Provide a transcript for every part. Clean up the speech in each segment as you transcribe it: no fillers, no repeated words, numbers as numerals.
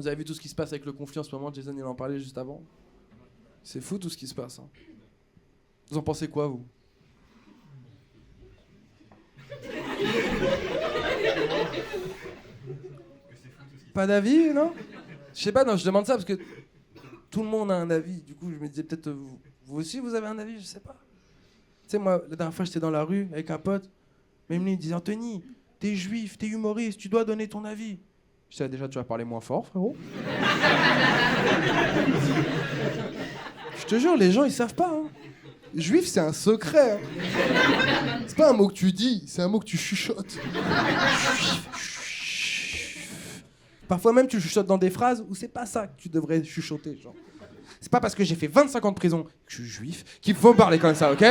Vous avez vu tout ce qui se passe avec le conflit en ce moment, Jason il en parlait juste avant. C'est fou tout ce qui se passe. Hein. Vous en pensez quoi, vous? Pas d'avis, non? Je sais pas, non, je demande ça parce que tout le monde a un avis. Du coup, je me disais peut-être vous aussi, vous avez un avis, je sais pas. Tu sais, moi, la dernière fois, j'étais dans la rue avec un pote. Même lui, il disait Anthony, t'es juif, t'es humoriste, tu dois donner ton avis. Je disais déjà, tu vas parler moins fort, frérot. Je te jure, les gens, ils savent pas. Hein. Juif, c'est un secret. Hein. C'est pas un mot que tu dis, c'est un mot que tu chuchotes. Parfois même, tu chuchotes dans des phrases où c'est pas ça que tu devrais chuchoter. Genre. C'est pas parce que j'ai fait 25 ans de prison que je suis juif qu'il faut parler comme ça, ok?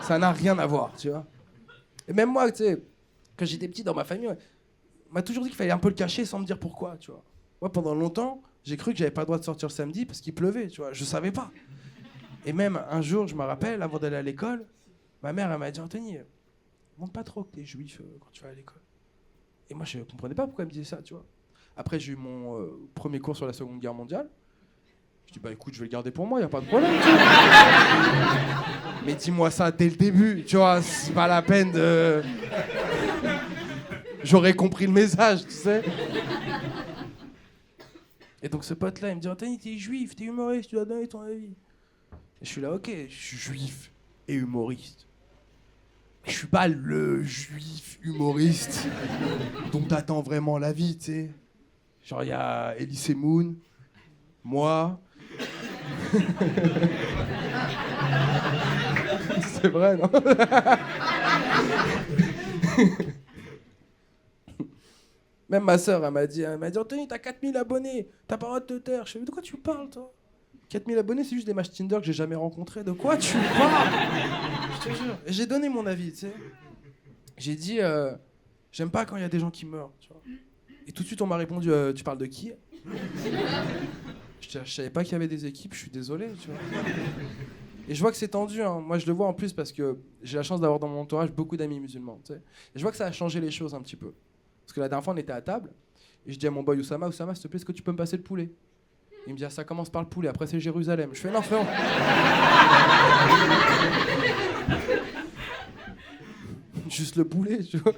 Ça n'a rien à voir, tu vois. Et même moi, tu sais, quand j'étais petit dans ma famille, on m'a toujours dit qu'il fallait un peu le cacher sans me dire pourquoi, tu vois. Moi, pendant longtemps, j'ai cru que j'avais pas le droit de sortir le samedi parce qu'il pleuvait, tu vois. Je savais pas. Et même un jour, je me rappelle, avant d'aller à l'école, ma mère, elle m'a dit Anthony, montre pas trop que t'es juif quand tu vas à l'école. Et moi, je comprenais pas pourquoi elle me disait ça, tu vois. Après, j'ai eu mon premier cours sur la Seconde Guerre mondiale. Je dis, bah écoute, je vais le garder pour moi, y a pas de problème. Mais dis-moi ça dès le début, tu vois, c'est pas la peine de... J'aurais compris le message, tu sais. Et donc ce pote-là, il me dit, Anthony, t'es juif, t'es humoriste, tu dois donner ton avis. Et je suis là, ok, je suis juif et humoriste. Mais je suis pas le juif humoriste dont t'attends vraiment la vie, tu sais. Genre, il y a Elise Moon, moi. C'est vrai, non? Même ma sœur, elle m'a dit Anthony, t'as 4000 abonnés, t'as pas le droit de te taire. Je fais, de quoi tu parles, toi? 4000 abonnés, c'est juste des matchs Tinder que j'ai jamais rencontrés. De quoi tu parles? Je te jure. Et j'ai donné mon avis, tu sais. J'ai dit, j'aime pas quand il y a des gens qui meurent, tu vois. Et tout de suite, on m'a répondu, tu parles de qui? Je savais pas qu'il y avait des équipes, je suis désolé, tu vois. Et je vois que c'est tendu, hein. Moi je le vois en plus parce que j'ai la chance d'avoir dans mon entourage beaucoup d'amis musulmans, tu sais. Et je vois que ça a changé les choses un petit peu. Parce que la dernière fois on était à table, et je dis à mon boy Oussama, s'il te plaît, est-ce que tu peux me passer le poulet? Il me dit, ah, ça commence par le poulet, après c'est Jérusalem. Je fais, non, frérot. Juste le poulet, tu vois.